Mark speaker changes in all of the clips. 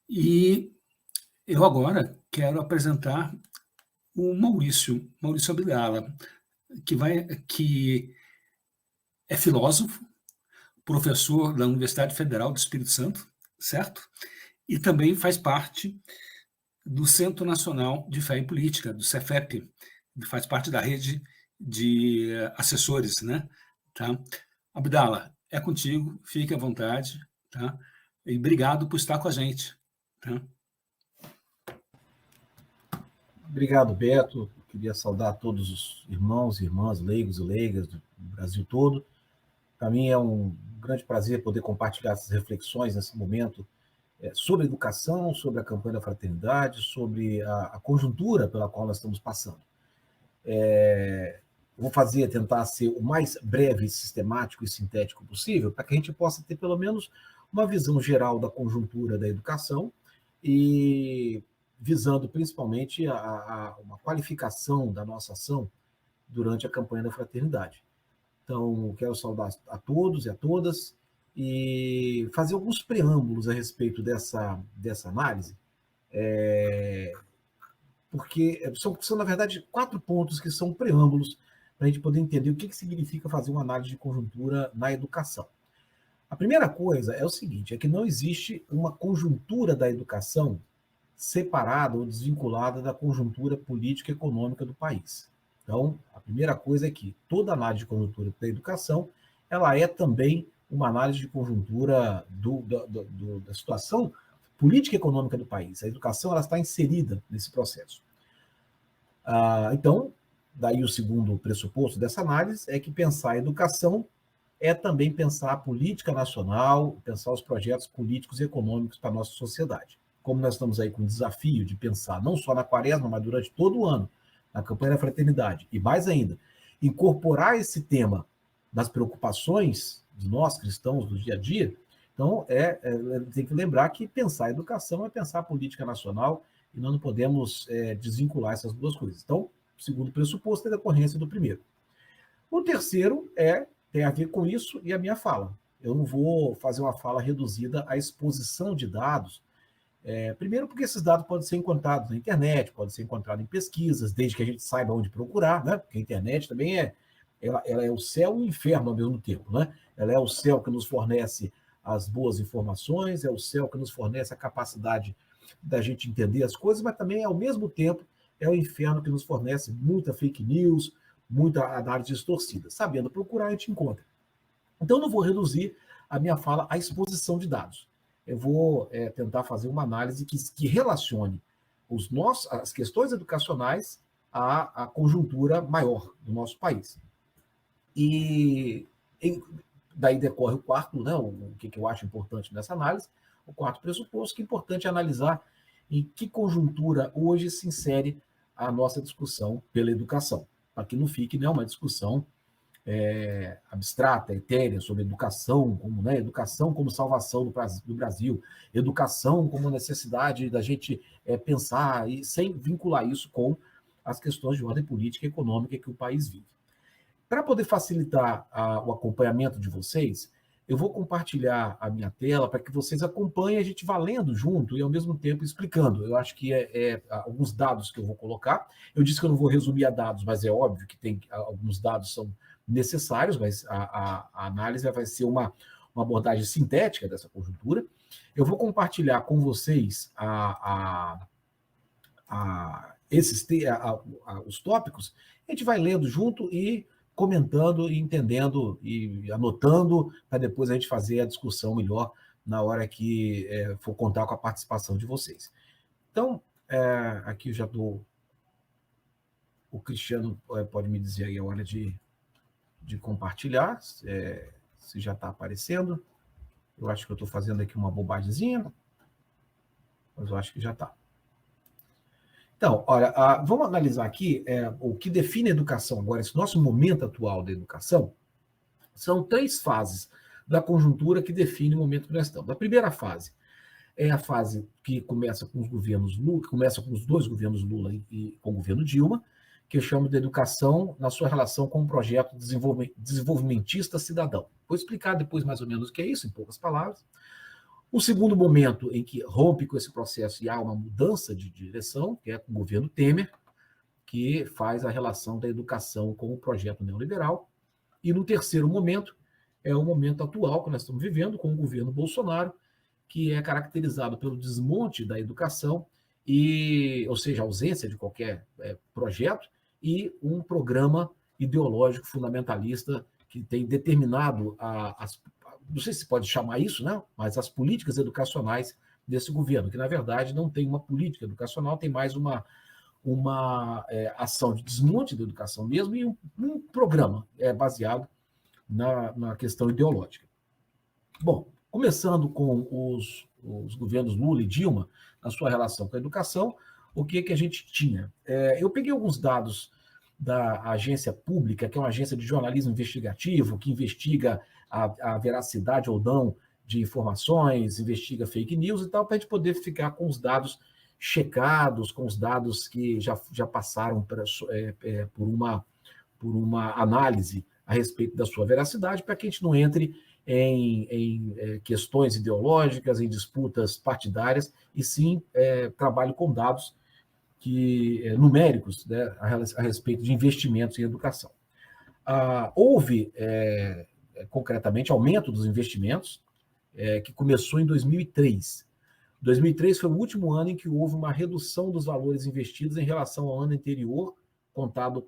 Speaker 1: E eu agora quero apresentar o Maurício Abdala, que é filósofo, professor da Universidade Federal do Espírito Santo, certo? E também faz parte do Centro Nacional de Fé e Política, do Cefep, faz parte da rede de assessores, né? Tá? Abdala, é contigo, fique à vontade, tá? E obrigado por estar com a gente, tá?
Speaker 2: Obrigado, Beto. Queria saudar todos os irmãos e irmãs, leigos e leigas do Brasil todo. Para mim é um grande prazer poder compartilhar essas reflexões nesse momento sobre educação, sobre a campanha da fraternidade, sobre a conjuntura pela qual nós estamos passando. Vou tentar ser o mais breve, sistemático e sintético possível, para que a gente possa ter pelo menos uma visão geral da conjuntura da educação e visando principalmente uma qualificação da nossa ação durante a campanha da fraternidade. Então, quero saudar a todos e a todas e fazer alguns preâmbulos a respeito dessa análise, porque são, na verdade, 4 pontos que são preâmbulos para a gente poder entender o que significa fazer uma análise de conjuntura na educação. A primeira coisa é o seguinte, é que não existe uma conjuntura da educação separada ou desvinculada da conjuntura política e econômica do país. Então, a primeira coisa é que toda análise de conjuntura da educação, ela é também uma análise de conjuntura da situação política e econômica do país. A educação ela está inserida nesse processo. Então, daí o segundo pressuposto dessa análise é que pensar a educação é também pensar a política nacional, pensar os projetos políticos e econômicos para a nossa sociedade. Como nós estamos aí com o desafio de pensar não só na quaresma, mas durante todo o ano, na campanha da fraternidade, e mais ainda, incorporar esse tema das preocupações de nós, cristãos, do dia a dia, então tem que lembrar que pensar a educação é pensar a política nacional e nós não podemos desvincular essas duas coisas. Então, o segundo pressuposto é a decorrência do primeiro. O terceiro tem a ver com isso e a minha fala. Eu não vou fazer uma fala reduzida à exposição de dados, primeiro porque esses dados podem ser encontrados na internet, podem ser encontrados em pesquisas, desde que a gente saiba onde procurar, né? Porque a internet também ela é o céu e o inferno ao mesmo tempo, né? Ela é o céu que nos fornece as boas informações, é o céu que nos fornece a capacidade da gente entender as coisas, mas também, ao mesmo tempo, é o inferno que nos fornece muita fake news, muita análise distorcida. Sabendo procurar, a gente encontra. Então, não vou reduzir a minha fala à exposição de dados. Eu vou tentar fazer uma análise que relacione as questões educacionais à conjuntura maior do nosso país. E daí decorre o quarto, né, o que eu acho importante nessa análise, o quarto pressuposto, que é importante analisar em que conjuntura hoje se insere a nossa discussão pela educação, para que não fique uma discussão abstrata, etérea, sobre educação como salvação do Brasil, educação como necessidade da gente pensar, e sem vincular isso com as questões de ordem política e econômica que o país vive. Para poder facilitar o acompanhamento de vocês, eu vou compartilhar a minha tela para que vocês acompanhem, a gente vá lendo junto e, ao mesmo tempo, explicando. Eu acho que alguns dados que eu vou colocar. Eu disse que eu não vou resumir a dados, mas é óbvio que alguns dados são necessários, mas a análise vai ser uma abordagem sintética dessa conjuntura. Eu vou compartilhar com vocês os tópicos, a gente vai lendo junto e comentando e entendendo e anotando, para depois a gente fazer a discussão melhor na hora que for contar com a participação de vocês. Então, aqui eu já dou... O Cristiano pode me dizer aí a hora de compartilhar, se já está aparecendo. Eu acho que eu estou fazendo aqui uma bobagemzinha, mas eu acho que já está. Então, olha, vamos analisar aqui o que define a educação agora, esse nosso momento atual da educação. São 3 fases da conjuntura que define o momento que nós estamos. A primeira fase é a fase que começa com os governos Lula, que começa com os 2 governos Lula e com o governo Dilma, que eu chamo de educação na sua relação com o projeto desenvolvimentista cidadão. Vou explicar depois mais ou menos o que é isso, em poucas palavras. O segundo momento em que rompe com esse processo e há uma mudança de direção, que é com o governo Temer, que faz a relação da educação com o projeto neoliberal. E no terceiro momento, é o momento atual que nós estamos vivendo, com o governo Bolsonaro, que é caracterizado pelo desmonte da educação, ou seja, a ausência de qualquer projeto, e um programa ideológico fundamentalista que tem determinado não sei se pode chamar isso, né? Mas as políticas educacionais desse governo, que na verdade não tem uma política educacional, tem mais uma ação de desmonte da educação mesmo e um programa baseado na questão ideológica. Bom, começando com os governos Lula e Dilma, na sua relação com a educação, o que a gente tinha? Eu peguei alguns dados da agência pública, que é uma agência de jornalismo investigativo, que investiga a veracidade ou não de informações, investiga fake news e tal, para a gente poder ficar com os dados checados, com os dados que já passaram por uma análise a respeito da sua veracidade, para que a gente não entre em questões ideológicas, em disputas partidárias, e sim trabalhe com dados numéricos, né, a respeito de investimentos em educação. Houve, concretamente, aumento dos investimentos, que começou em 2003. 2003 foi o último ano em que houve uma redução dos valores investidos em relação ao ano anterior, contado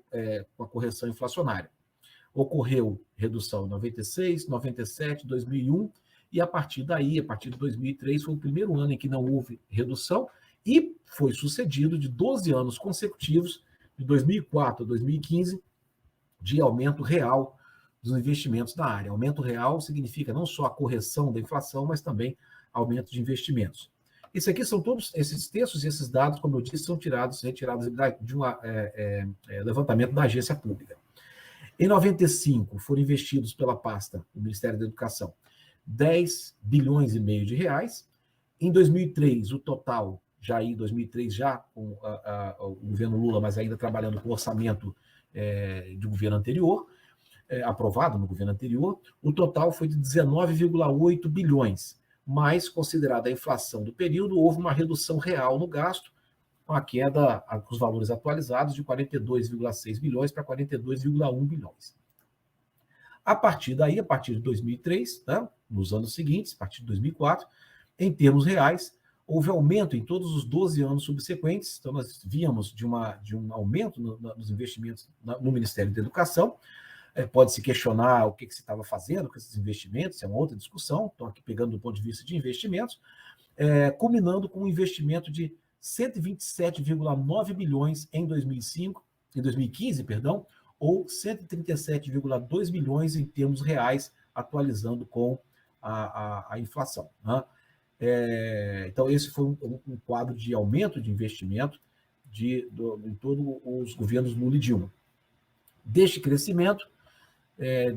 Speaker 2: com a correção inflacionária. Ocorreu redução em 96, 97, 2001, e a partir daí, a partir de 2003, foi o primeiro ano em que não houve redução, e foi sucedido de 12 anos consecutivos, de 2004 a 2015, de aumento real dos investimentos na área. Aumento real significa não só a correção da inflação, mas também aumento de investimentos. Isso aqui são todos, esses textos e esses dados, como eu disse, são retirados de um levantamento da agência pública. Em 95, foram investidos pela pasta do Ministério da Educação 10 bilhões e meio de reais. Em 2003, o total, já em 2003, já com o governo Lula, mas ainda trabalhando com o orçamento do governo anterior, aprovado no governo anterior, o total foi de 19,8 bilhões, mas, considerada a inflação do período, houve uma redução real no gasto, com a queda, com os valores atualizados, de 42,6 bilhões para 42,1 bilhões. A partir daí, a partir de 2003, né, nos anos seguintes, a partir de 2004, em termos reais, houve aumento em todos os 12 anos subsequentes. Então, nós víamos de um aumento nos investimentos no Ministério da Educação. Pode-se questionar o que se estava fazendo com esses investimentos, é uma outra discussão, estou aqui pegando do ponto de vista de investimentos, culminando com um investimento de 127,9 bilhões em 2015, ou 137,2 bilhões em termos reais, atualizando com a inflação. Né? Então, esse foi um quadro de aumento de investimento em todos os governos Lula e Dilma. Deste crescimento,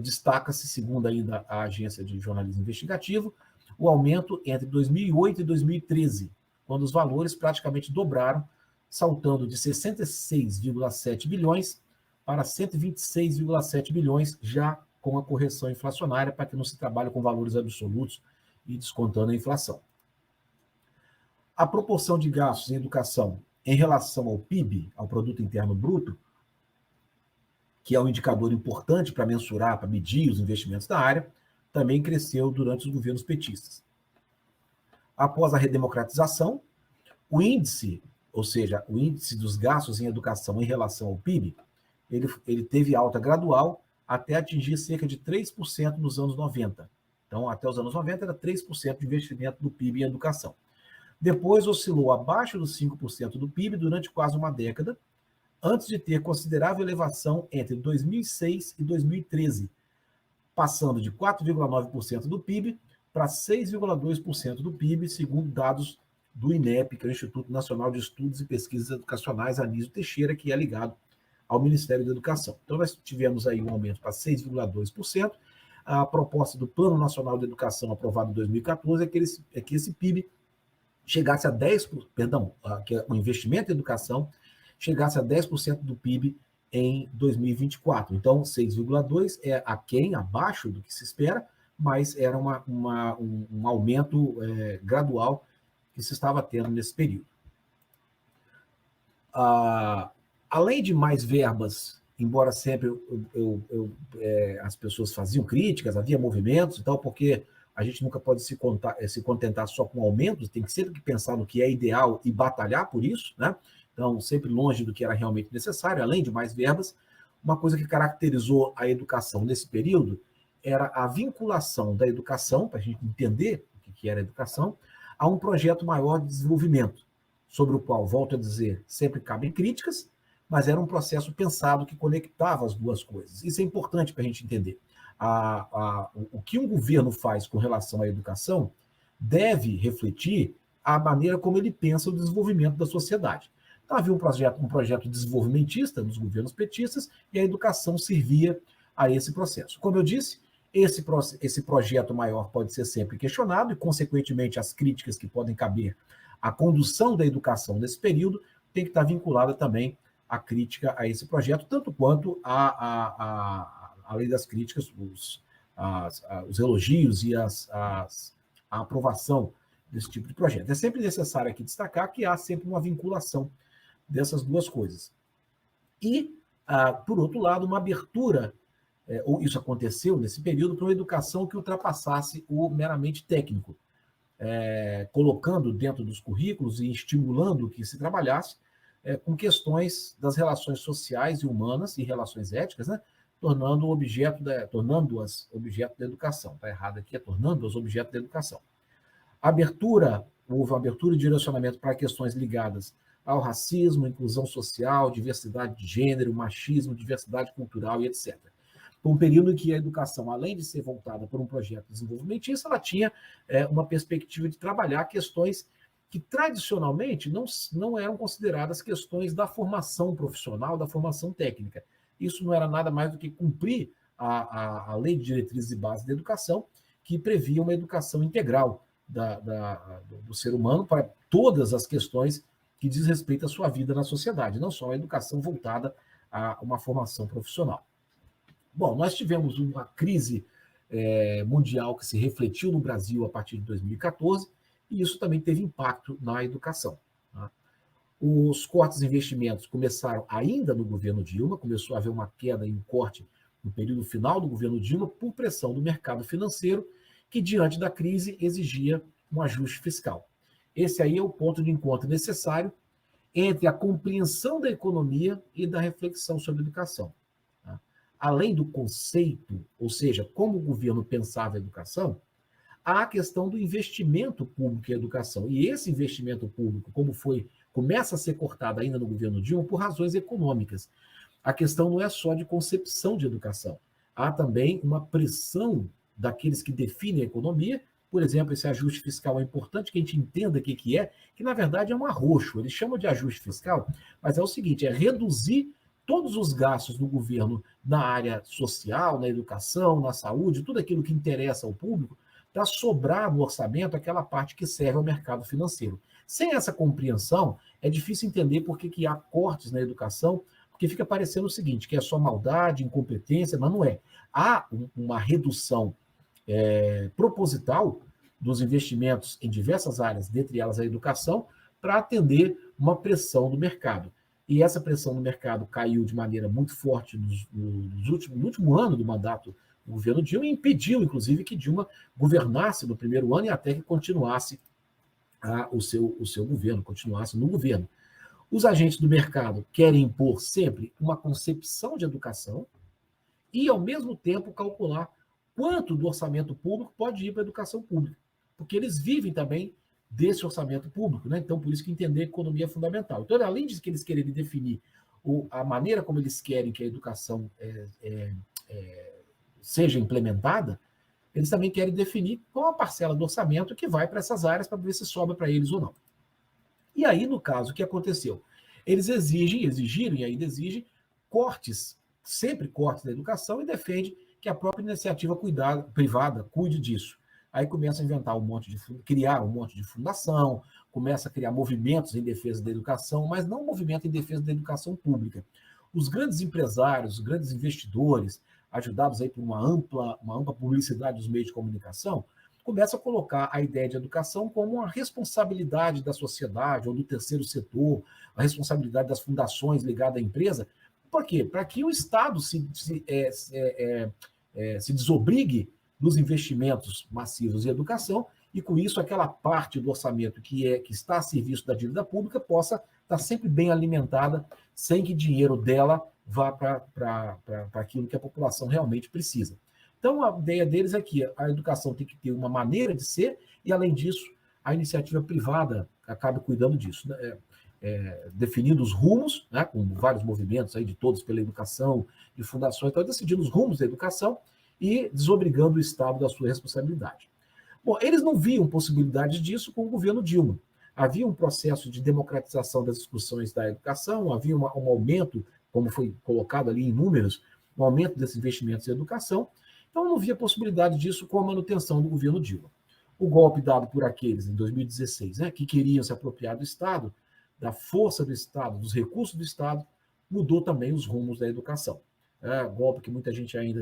Speaker 2: destaca-se, segundo ainda a agência de jornalismo investigativo, o aumento entre 2008 e 2013, quando os valores praticamente dobraram, saltando de 66,7 bilhões para 126,7 bilhões, já com a correção inflacionária, para que não se trabalhe com valores absolutos e descontando a inflação. A proporção de gastos em educação em relação ao PIB, ao Produto Interno Bruto, que é um indicador importante para mensurar, para medir os investimentos da área, também cresceu durante os governos petistas. Após a redemocratização, o índice, ou seja, o índice dos gastos em educação em relação ao PIB, ele teve alta gradual até atingir cerca de 3% nos anos 90. Então, até os anos 90, era 3% de investimento do PIB em educação. Depois, oscilou abaixo dos 5% do PIB durante quase uma década, antes de ter considerável elevação entre 2006 e 2013, passando de 4,9% do PIB para 6,2% do PIB, segundo dados do INEP, que é o Instituto Nacional de Estudos e Pesquisas Educacionais, Anísio Teixeira, que é ligado ao Ministério da Educação. Então, nós tivemos aí um aumento para 6,2%. A proposta do Plano Nacional de Educação, aprovado em 2014, é que esse PIB chegasse a 10%, que o investimento em educação chegasse a 10% do PIB em 2024. Então, 6,2% é abaixo do que se espera, mas era um aumento gradual que se estava tendo nesse período. Além de mais verbas, embora sempre as pessoas faziam críticas, havia movimentos e tal, porque a gente nunca pode se contentar só com aumentos, tem que sempre pensar no que é ideal e batalhar por isso, né? Então, sempre longe do que era realmente necessário, além de mais verbas. Uma coisa que caracterizou a educação nesse período era a vinculação da educação, para a gente entender o que era a educação, a um projeto maior de desenvolvimento, sobre o qual, volto a dizer, sempre cabem críticas, mas era um processo pensado que conectava as duas coisas. Isso é importante para a gente entender. O que um governo faz com relação à educação deve refletir a maneira como ele pensa o desenvolvimento da sociedade. Então, havia um projeto desenvolvimentista dos governos petistas e a educação servia a esse processo. Como eu disse, esse projeto maior pode ser sempre questionado e, consequentemente, as críticas que podem caber à condução da educação nesse período tem que estar vinculada também à crítica a esse projeto, tanto quanto além das críticas, os elogios e a aprovação desse tipo de projeto. É sempre necessário aqui destacar que há sempre uma vinculação dessas duas coisas. E, por outro lado, uma abertura, ou isso aconteceu nesse período, para uma educação que ultrapassasse o meramente técnico, colocando dentro dos currículos e estimulando que se trabalhasse com questões das relações sociais e humanas e relações éticas, né? Tornando-as objeto da educação. Está errado aqui, tornando-as objeto da educação. Houve uma abertura e direcionamento para questões ligadas ao racismo, inclusão social, diversidade de gênero, machismo, diversidade cultural e etc. Foi um período em que a educação, além de ser voltada por um projeto desenvolvimentista, ela tinha uma perspectiva de trabalhar questões que tradicionalmente não eram consideradas questões da formação profissional, da formação técnica. Isso não era nada mais do que cumprir a Lei de Diretrizes e Bases da Educação, que previa uma educação integral do ser humano para todas as questões que diz respeito à sua vida na sociedade, não só a educação voltada a uma formação profissional. Bom, nós tivemos uma crise mundial que se refletiu no Brasil a partir de 2014, e isso também teve impacto na educação. Tá? Os cortes em investimentos começaram ainda no governo Dilma, começou a haver uma queda e um corte no período final do governo Dilma por pressão do mercado financeiro, que, diante da crise, exigia um ajuste fiscal. Esse aí é o ponto de encontro necessário entre a compreensão da economia e da reflexão sobre a educação. Tá? Além do conceito, ou seja, como o governo pensava a educação, há a questão do investimento público em educação. E esse investimento público, começa a ser cortado ainda no governo Dilma por razões econômicas. A questão não é só de concepção de educação. Há também uma pressão daqueles que definem a economia. Por exemplo, esse ajuste fiscal é importante que a gente entenda o que é, que na verdade é um arroxo. Eles chamam de ajuste fiscal, mas é o seguinte, é reduzir todos os gastos do governo na área social, na educação, na saúde, tudo aquilo que interessa ao público, para sobrar no orçamento aquela parte que serve ao mercado financeiro. Sem essa compreensão, é difícil entender por que há cortes na educação, porque fica parecendo o seguinte, que é só maldade, incompetência, mas não é. Há uma redução proposital dos investimentos em diversas áreas, dentre elas a educação, para atender uma pressão do mercado. E essa pressão do mercado caiu de maneira muito forte no último ano do mandato do governo Dilma e impediu, inclusive, que Dilma governasse no primeiro ano e até que continuasse o seu governo, continuasse no governo. Os agentes do mercado querem impor sempre uma concepção de educação e, ao mesmo tempo, calcular quanto do orçamento público pode ir para a educação pública, porque eles vivem também desse orçamento público, né? Então, por isso que entender a economia é fundamental. Então, além de que eles querem definir a maneira como eles querem que a educação seja implementada, eles também querem definir qual a parcela do orçamento que vai para essas áreas para ver se sobra para eles ou não. E aí, no caso, o que aconteceu? Eles exigiram e ainda exigem cortes, sempre cortes da educação, e defende que a própria iniciativa privada cuide disso. Aí começa a inventar criar um monte de fundação, começa a criar movimentos em defesa da educação, mas não movimento em defesa da educação pública. Os grandes empresários, os grandes investidores, ajudados aí por uma ampla publicidade dos meios de comunicação, começa a colocar a ideia de educação como uma responsabilidade da sociedade ou do terceiro setor, a responsabilidade das fundações ligadas à empresa. Por quê? Para que o Estado se desobrigue dos investimentos massivos em educação e, com isso, aquela parte do orçamento que está a serviço da dívida pública possa estar sempre bem alimentada, sem que dinheiro dela vá para aquilo que a população realmente precisa. Então, a ideia deles é que a educação tem que ter uma maneira de ser e, além disso, a iniciativa privada acabe cuidando disso, né? Definindo os rumos, né, com vários movimentos aí de todos pela educação, de fundações, então decidindo os rumos da educação e desobrigando o Estado da sua responsabilidade. Bom, eles não viam possibilidade disso com o governo Dilma. Havia um processo de democratização das discussões da educação, havia um aumento, como foi colocado ali em números, um aumento desses investimentos em educação, então não havia possibilidade disso com a manutenção do governo Dilma. O golpe dado por aqueles em 2016, né, que queriam se apropriar do Estado, da força do Estado, dos recursos do Estado, mudou também os rumos da educação. Golpe que muita gente ainda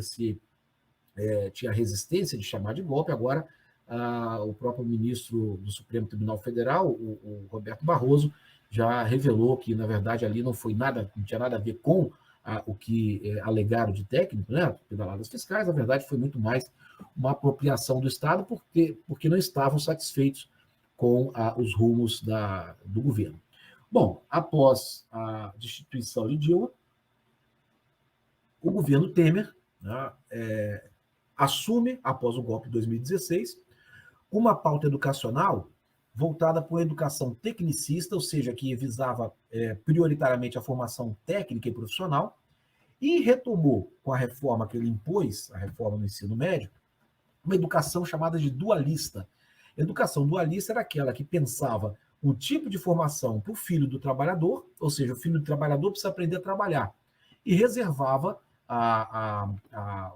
Speaker 2: tinha resistência de chamar de golpe, agora o próprio ministro do Supremo Tribunal Federal, o Roberto Barroso, já revelou que, na verdade, ali não tinha nada a ver com o que alegaram de técnico, né, pedaladas fiscais, na verdade foi muito mais uma apropriação do Estado, porque não estavam satisfeitos com os rumos do governo. Bom, após a destituição de Dilma, o governo Temer, né, assume, após o golpe de 2016, uma pauta educacional voltada para a educação tecnicista, ou seja, que visava prioritariamente a formação técnica e profissional, e retomou, com a reforma que ele impôs, a reforma no ensino médio, uma educação chamada de dualista. A educação dualista era aquela que pensava um tipo de formação para o filho do trabalhador, ou seja, o filho do trabalhador precisa aprender a trabalhar, e reservava a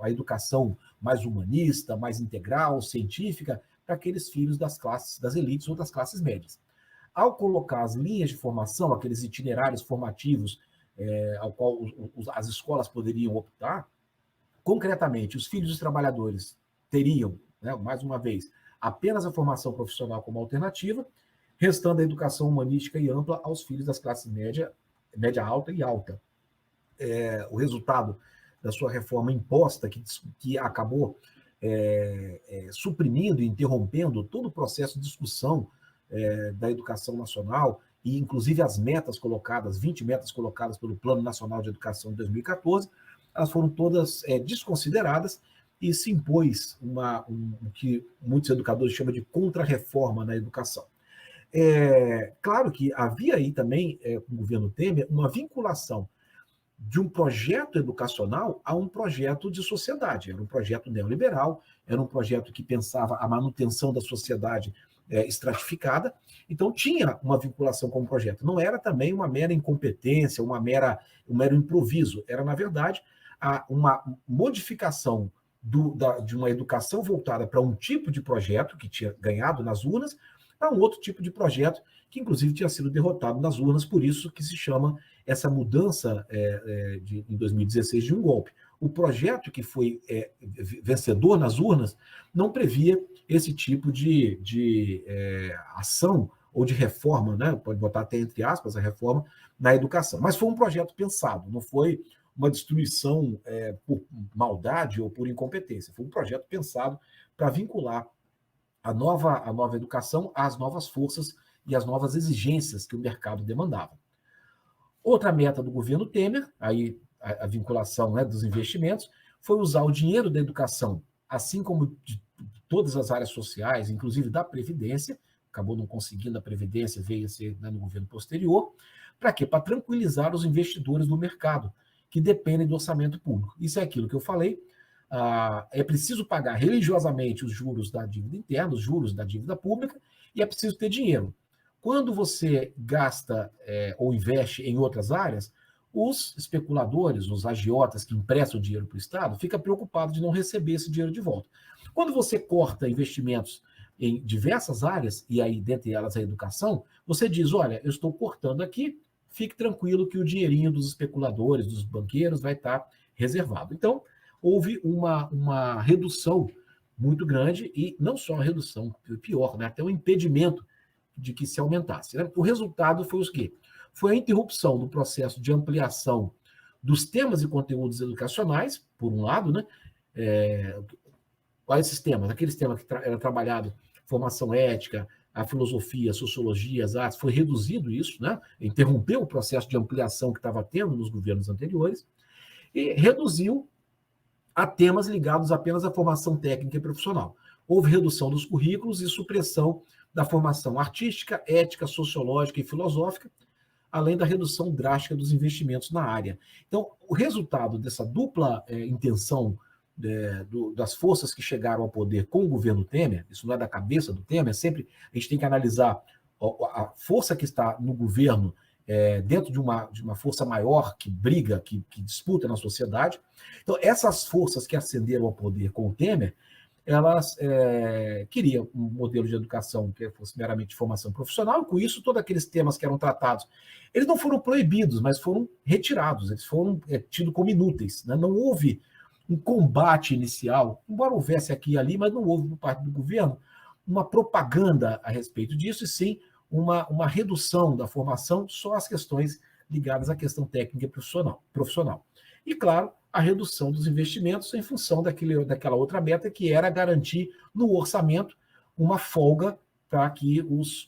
Speaker 2: educação mais humanista, mais integral, científica, para aqueles filhos das elites ou das classes médias. Ao colocar as linhas de formação, aqueles itinerários formativos ao qual as escolas poderiam optar, concretamente, os filhos dos trabalhadores teriam, né, mais uma vez, apenas a formação profissional como alternativa, restando a educação humanística e ampla aos filhos das classes média alta e alta. O resultado da sua reforma imposta, que acabou suprimindo e interrompendo todo o processo de discussão da educação nacional, e inclusive as metas colocadas, 20 metas colocadas pelo Plano Nacional de Educação de 2014, elas foram todas desconsideradas e se impôs o que muitos educadores chamam de contra-reforma na educação. Claro que havia aí também, com o governo Temer, uma vinculação de um projeto educacional a um projeto de sociedade. Era um projeto neoliberal, era um projeto que pensava a manutenção da sociedade estratificada, então tinha uma vinculação com o projeto. Não era também uma mera incompetência, um mero improviso, era, na verdade, uma modificação de uma educação voltada para um tipo de projeto que tinha ganhado nas urnas, a um outro tipo de projeto que, inclusive, tinha sido derrotado nas urnas, por isso que se chama essa mudança em 2016 de um golpe. O projeto que foi vencedor nas urnas não previa esse tipo de ação ou de reforma, né? Pode botar até entre aspas a reforma na educação. Mas foi um projeto pensado, não foi uma destruição por maldade ou por incompetência. Foi um projeto pensado para vincular a nova educação às novas forças e às novas exigências que o mercado demandava. Outra meta do governo Temer, aí a vinculação, né, dos investimentos, foi usar o dinheiro da educação, assim como de todas as áreas sociais, inclusive da Previdência, acabou não conseguindo a Previdência, veio a ser, né, no governo posterior, para quê? Para tranquilizar os investidores do mercado, que dependem do orçamento público. Isso é aquilo que eu falei, é preciso pagar religiosamente os juros da dívida interna, os juros da dívida pública, e é preciso ter dinheiro. Quando você gasta ou investe em outras áreas, os especuladores, os agiotas que emprestam dinheiro para o Estado, ficam preocupados de não receber esse dinheiro de volta. Quando você corta investimentos em diversas áreas, e aí dentre elas a educação, você diz, olha, eu estou cortando aqui, fique tranquilo que o dinheirinho dos especuladores, dos banqueiros, vai estar reservado. Então, houve uma redução muito grande, e não só uma redução, pior, né, até um impedimento de que se aumentasse. Né? O resultado foi o quê? Foi a interrupção do processo de ampliação dos temas e conteúdos educacionais, por um lado, né? Quais esses temas? Aqueles temas que era trabalhado, formação ética, a filosofia, a sociologia, as artes, foi reduzido isso, né? Interrompeu o processo de ampliação que estava tendo nos governos anteriores, e reduziu a temas ligados apenas à formação técnica e profissional. Houve redução dos currículos e supressão da formação artística, ética, sociológica e filosófica, além da redução drástica dos investimentos na área. Então, o resultado dessa dupla intenção das forças que chegaram ao poder com o governo Temer, isso não é da cabeça do Temer, sempre a gente tem que analisar a força que está no governo dentro de uma força maior que briga, que disputa na sociedade. Então, essas forças que ascenderam ao poder com o Temer, elas queriam um modelo de educação que fosse meramente formação profissional, e com isso todos aqueles temas que eram tratados, eles não foram proibidos, mas foram retirados, eles foram tidos como inúteis. Né? Não houve um combate inicial, embora houvesse aqui e ali, mas não houve por parte do governo uma propaganda a respeito disso, e sim uma redução da formação, só as questões ligadas à questão técnica e profissional. E, claro, a redução dos investimentos em função daquela outra meta, que era garantir no orçamento uma folga para que os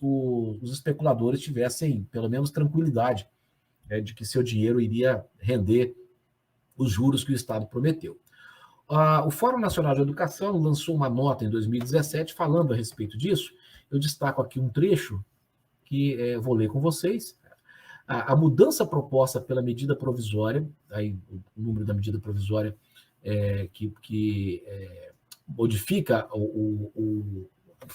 Speaker 2: especuladores tivessem, pelo menos, tranquilidade de que seu dinheiro iria render os juros que o Estado prometeu. O Fórum Nacional de Educação lançou uma nota em 2017 falando a respeito disso. Eu destaco aqui um trecho que vou ler com vocês. A mudança proposta pela medida provisória, aí o número da medida provisória que modifica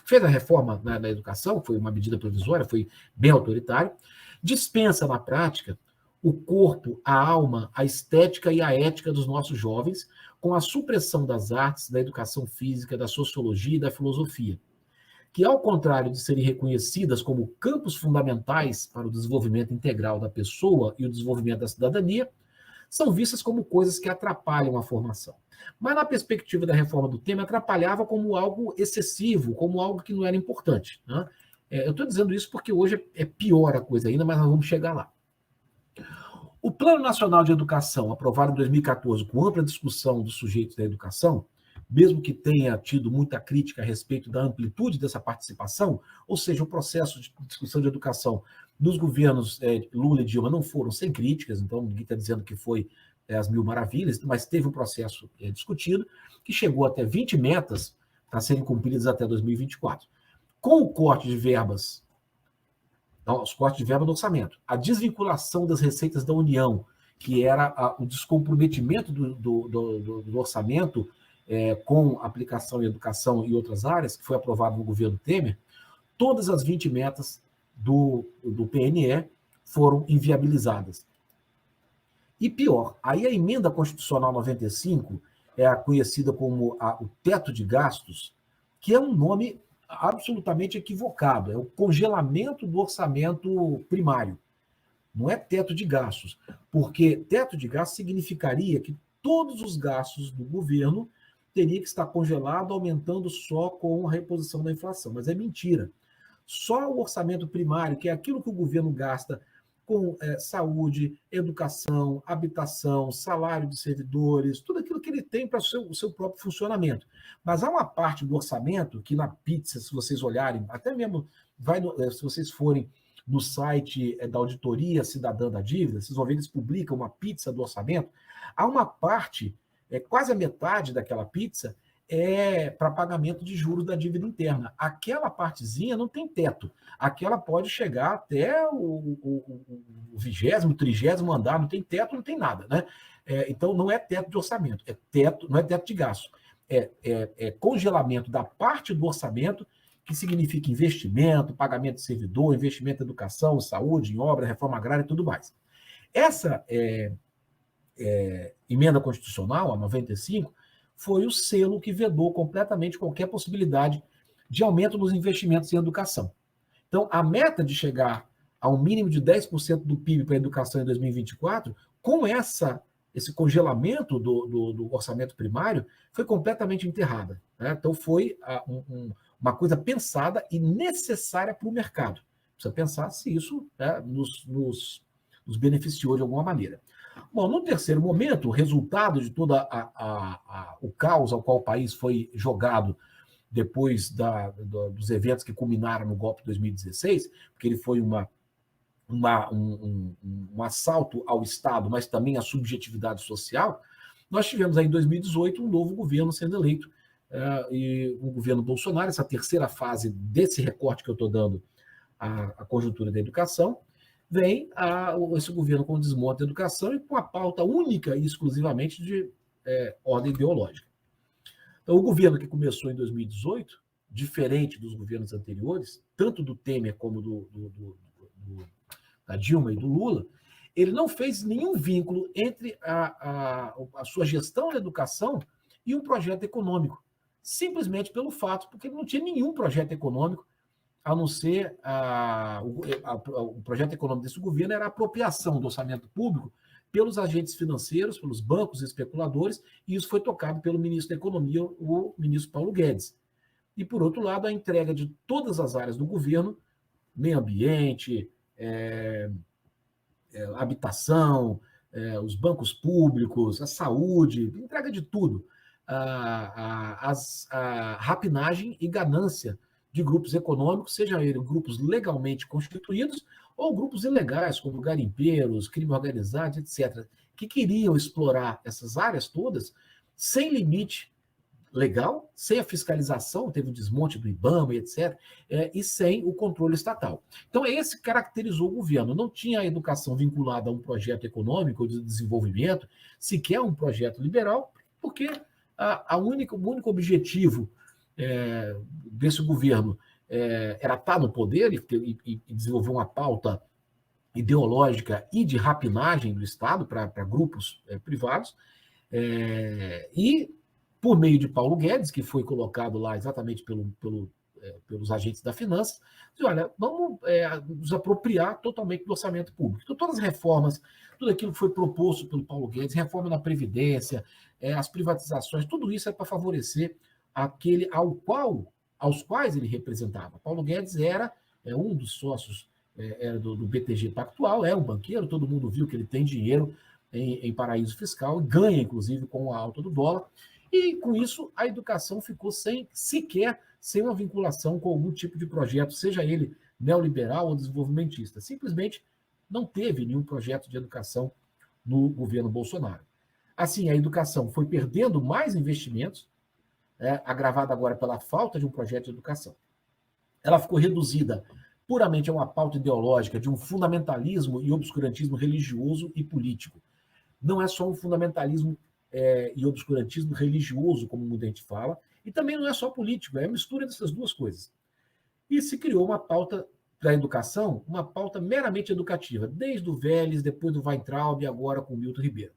Speaker 2: fez a reforma na educação, foi uma medida provisória, foi bem autoritária, dispensa na prática o corpo, a alma, a estética e a ética dos nossos jovens, com a supressão das artes, da educação física, da sociologia e da filosofia, que, ao contrário de serem reconhecidas como campos fundamentais para o desenvolvimento integral da pessoa e o desenvolvimento da cidadania, são vistas como coisas que atrapalham a formação. Mas, na perspectiva da reforma do Temer, atrapalhava como algo excessivo, como algo que não era importante. Né? Eu estou dizendo isso porque hoje é pior a coisa ainda, mas nós vamos chegar lá. O Plano Nacional de Educação, aprovado em 2014, com ampla discussão dos sujeitos da educação, mesmo que tenha tido muita crítica a respeito da amplitude dessa participação, ou seja, o processo de discussão de educação nos governos Lula e Dilma não foram sem críticas, então ninguém está dizendo que foi as mil maravilhas, mas teve um processo discutido, que chegou até 20 metas para serem cumpridas até 2024. Com o corte de verbas, os cortes de verba do orçamento, a desvinculação das receitas da União, que era o descomprometimento do orçamento com aplicação em educação e outras áreas, que foi aprovado no governo Temer, todas as 20 metas do PNE foram inviabilizadas. E pior, aí a emenda constitucional 95 é a conhecida como o teto de gastos, que é um nome absolutamente equivocado, é o congelamento do orçamento primário. Não é teto de gastos, porque teto de gastos significaria que todos os gastos do governo teria que estar congelado, aumentando só com a reposição da inflação. Mas é mentira. Só o orçamento primário, que é aquilo que o governo gasta com saúde, educação, habitação, salário de servidores, tudo aquilo que ele tem para o seu próprio funcionamento. Mas há uma parte do orçamento que na pizza, se vocês olharem, até mesmo se vocês forem no site da Auditoria Cidadã da Dívida, vocês vão ver que eles publicam uma pizza do orçamento, há uma parte, quase a metade daquela pizza, para pagamento de juros da dívida interna. Aquela partezinha não tem teto. Aquela pode chegar até o 20º, 30º andar, não tem teto, não tem nada. Né? Então, não é teto de orçamento, não é teto de gasto. É congelamento da parte do orçamento, que significa investimento, pagamento de servidor, investimento em educação, saúde, em obra, reforma agrária e tudo mais. Essa emenda constitucional, a 95, foi o selo que vedou completamente qualquer possibilidade de aumento nos investimentos em educação. Então, a meta de chegar a um mínimo de 10% do PIB para a educação em 2024, com essa esse congelamento do orçamento primário foi completamente enterrada. Né? Então, foi uma coisa pensada e necessária para o mercado. Precisa pensar se isso, né, nos beneficiou de alguma maneira. Bom, no terceiro momento, o resultado de todo o caos ao qual o país foi jogado depois dos eventos que culminaram no golpe de 2016, porque ele foi um assalto ao Estado, mas também à subjetividade social, nós tivemos aí em 2018 um novo governo sendo eleito, e o governo Bolsonaro, essa terceira fase desse recorte que eu estou dando à conjuntura da educação, vem esse governo com o desmonte da educação e com a pauta única e exclusivamente de ordem ideológica. Então, o governo que começou em 2018, diferente dos governos anteriores, tanto do Temer como da Dilma e do Lula, ele não fez nenhum vínculo entre a sua gestão da educação e um projeto econômico, simplesmente pelo fato, porque ele não tinha nenhum projeto econômico, a não ser o projeto econômico desse governo era a apropriação do orçamento público pelos agentes financeiros, pelos bancos e especuladores, e isso foi tocado pelo ministro da Economia, o ministro Paulo Guedes. E, por outro lado, a entrega de todas as áreas do governo, meio ambiente, habitação, os bancos públicos, a saúde, entrega de tudo. A rapinagem e ganância de grupos econômicos, sejam eles grupos legalmente constituídos ou grupos ilegais, como garimpeiros, crime organizado, etc., que queriam explorar essas áreas todas sem limite legal, sem a fiscalização, teve o desmonte do IBAMA, etc., e sem o controle estatal. Então, esse caracterizou o governo. Não tinha a educação vinculada a um projeto econômico ou de desenvolvimento, sequer um projeto liberal, porque o único objetivo desse governo era estar no poder e desenvolver uma pauta ideológica e de rapinagem do Estado para grupos privados, e por meio de Paulo Guedes, que foi colocado lá exatamente pelos agentes da finança, diz, olha, vamos nos apropriar totalmente do orçamento público. Então, todas as reformas, tudo aquilo que foi proposto pelo Paulo Guedes, reforma na Previdência, as privatizações, tudo isso é para favorecer aquele aos quais ele representava. Paulo Guedes era um dos sócios do BTG Pactual, é um banqueiro, todo mundo viu que ele tem dinheiro em paraíso fiscal, ganha, inclusive, com a alta do dólar, e com isso a educação ficou sem uma vinculação com algum tipo de projeto, seja ele neoliberal ou desenvolvimentista. Simplesmente não teve nenhum projeto de educação no governo Bolsonaro. Assim, a educação foi perdendo mais investimentos, agravada agora pela falta de um projeto de educação. Ela ficou reduzida puramente a uma pauta ideológica de um fundamentalismo e obscurantismo religioso e político. Não é só um fundamentalismo e obscurantismo religioso, como muita gente fala, e também não é só político, é a mistura dessas duas coisas. E se criou uma pauta da educação, uma pauta meramente educativa, desde o Vélez, depois do Weintraub e agora com o Milton Ribeiro.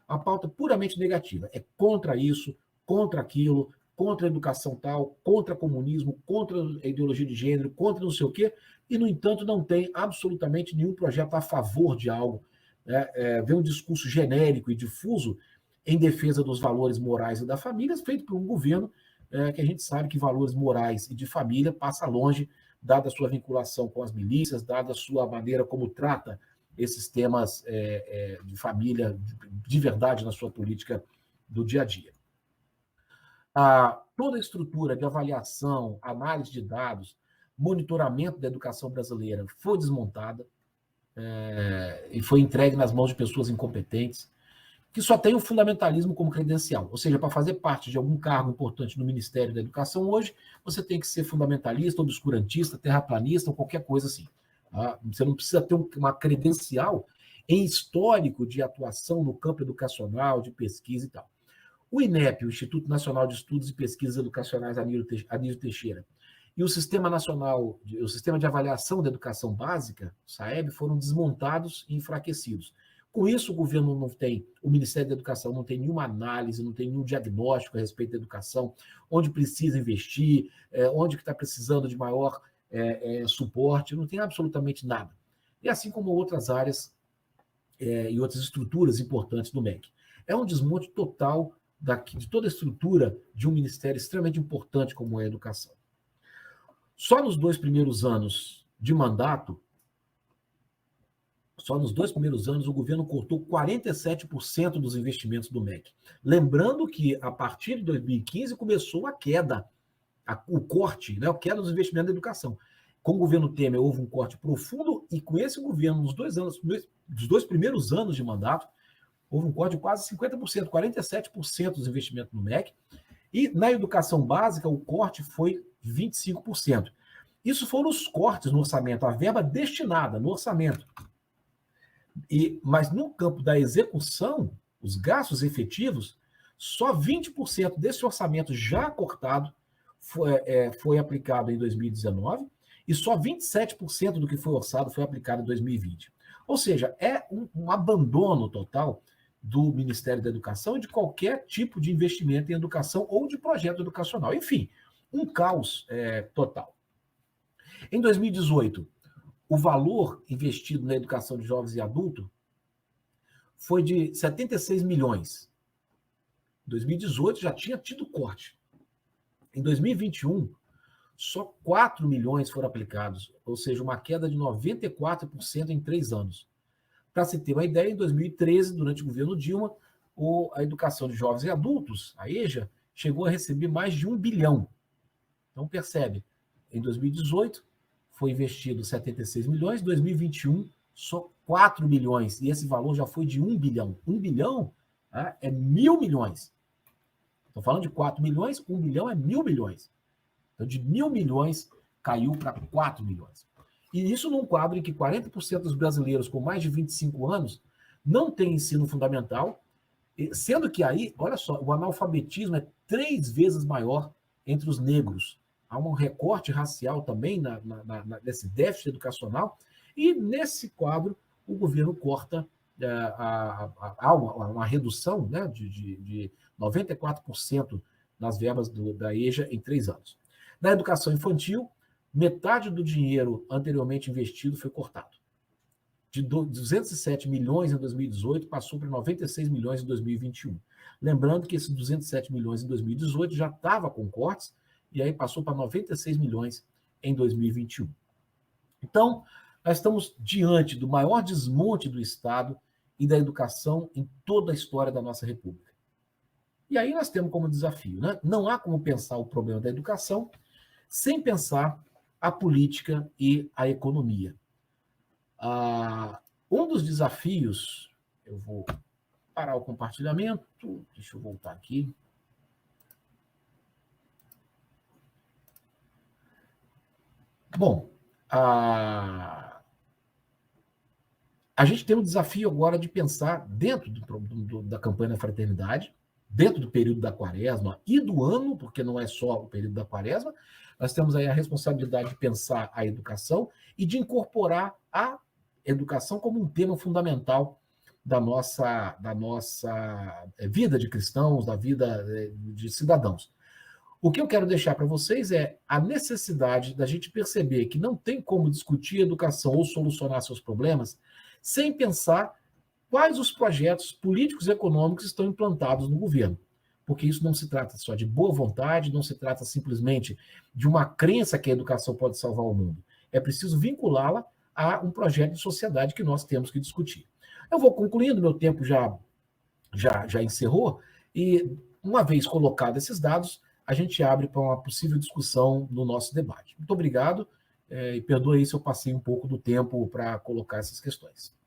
Speaker 2: Uma pauta puramente negativa, é contra isso, contra aquilo, contra a educação tal, contra o comunismo, contra a ideologia de gênero, contra não sei o quê, e, no entanto, não tem absolutamente nenhum projeto a favor de algo. Vê um discurso genérico e difuso em defesa dos valores morais e da família, feito por um governo que a gente sabe que valores morais e de família passa longe, dada a sua vinculação com as milícias, dada a sua maneira como trata esses temas de família de verdade na sua política do dia a dia. Toda a estrutura de avaliação, análise de dados, monitoramento da educação brasileira foi desmontada e foi entregue nas mãos de pessoas incompetentes, que só tem o fundamentalismo como credencial. Ou seja, para fazer parte de algum cargo importante no Ministério da Educação hoje, você tem que ser fundamentalista, obscurantista, terraplanista ou qualquer coisa assim. Você não precisa ter uma credencial em histórico de atuação no campo educacional, de pesquisa e tal. O INEP, o Instituto Nacional de Estudos e Pesquisas Educacionais Anísio Teixeira, e o Sistema Nacional, o Sistema de Avaliação da Educação Básica, o SAEB, foram desmontados e enfraquecidos. Com isso, o governo não tem, o Ministério da Educação não tem nenhuma análise, não tem nenhum diagnóstico a respeito da educação, onde precisa investir, onde está precisando de maior suporte, não tem absolutamente nada. E assim como outras áreas e outras estruturas importantes do MEC. É um desmonte total de toda a estrutura de um ministério extremamente importante como é a educação. Só nos 2 primeiros anos de mandato, o governo cortou 47% dos investimentos do MEC. Lembrando que, a partir de 2015, começou a queda, o corte, né, a queda dos investimentos da educação. Com o governo Temer, houve um corte profundo, e com esse governo, nos 2 primeiros anos de mandato, houve um corte de quase 50%, 47% dos investimentos no MEC, e na educação básica, o corte foi 25%. Isso foram os cortes no orçamento, a verba destinada no orçamento. Mas no campo da execução, os gastos efetivos, só 20% desse orçamento já cortado foi aplicado em 2019 e só 27% do que foi orçado foi aplicado em 2020. Ou seja, é um abandono total do Ministério da Educação e de qualquer tipo de investimento em educação ou de projeto educacional. Enfim, um caos total. Em 2018, o valor investido na educação de jovens e adultos foi de 76 milhões. Em 2018 já tinha tido corte. Em 2021, só 4 milhões foram aplicados, ou seja, uma queda de 94% em 3 anos. Para se ter uma ideia, em 2013, durante o governo Dilma, a educação de jovens e adultos, a EJA, chegou a receber mais de 1 bilhão. Então, percebe, em 2018 foi investido 76 milhões, em 2021 só 4 milhões, e esse valor já foi de 1 bilhão. 1 bilhão é 1.000 milhões. Estou falando de 4 milhões, 1 bilhão é 1.000 milhões. Então, de 1.000 milhões, caiu para 4 milhões. E isso num quadro em que 40% dos brasileiros com mais de 25 anos não têm ensino fundamental, sendo que aí, olha só, o analfabetismo é 3 vezes maior entre os negros. Há um recorte racial também nesse déficit educacional, e nesse quadro o governo corta uma redução, né, de 94% nas verbas da EJA em 3 anos. Na educação infantil, metade do dinheiro anteriormente investido foi cortado. De 207 milhões em 2018, passou para 96 milhões em 2021. Lembrando que esses 207 milhões em 2018 já estava com cortes, e aí passou para 96 milhões em 2021. Então, nós estamos diante do maior desmonte do Estado e da educação em toda a história da nossa República. E aí nós temos como desafio, né? Não há como pensar o problema da educação sem pensar a política e a economia. Um dos desafios, eu vou parar o compartilhamento, deixa eu voltar aqui. Bom, a gente tem um desafio agora de pensar dentro da campanha da fraternidade, dentro do período da quaresma e do ano, porque não é só o período da quaresma, nós temos aí a responsabilidade de pensar a educação e de incorporar a educação como um tema fundamental da nossa vida de cristãos, da vida de cidadãos. O que eu quero deixar para vocês é a necessidade da gente perceber que não tem como discutir educação ou solucionar seus problemas sem pensar quais os projetos políticos e econômicos estão implantados no governo. Porque isso não se trata só de boa vontade, não se trata simplesmente de uma crença que a educação pode salvar o mundo. É preciso vinculá-la a um projeto de sociedade que nós temos que discutir. Eu vou concluindo, meu tempo já encerrou, e uma vez colocados esses dados, a gente abre para uma possível discussão no nosso debate. Muito obrigado, e perdoe aí se eu passei um pouco do tempo para colocar essas questões.